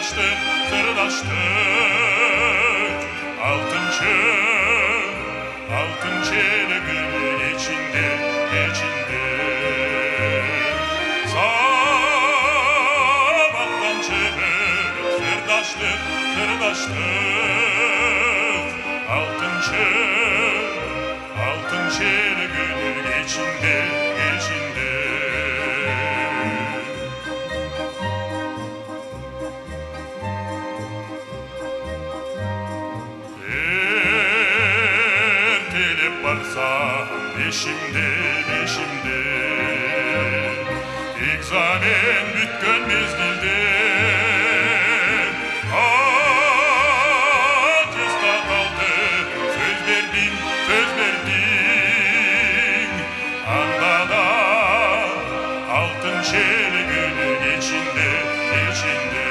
sırdaştık, sırdaştık. Altın çeleğin içinde, içinde. Sabahtan çevir, sırdaştık, sırdaştık. Altın çeleğin içinde, içinde. Varsa peşimde, peşimde. İlk zaten bütkün mezgilde. Acısta kaldı, söz verdin, söz verdin. Anda da altın çeleğin içinde, içinde.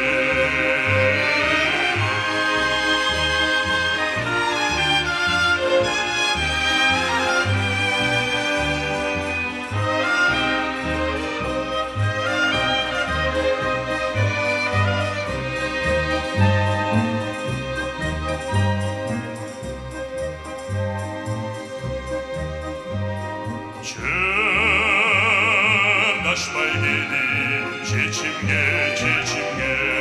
Çırdaşmay geldi çeçimge, çeçimge.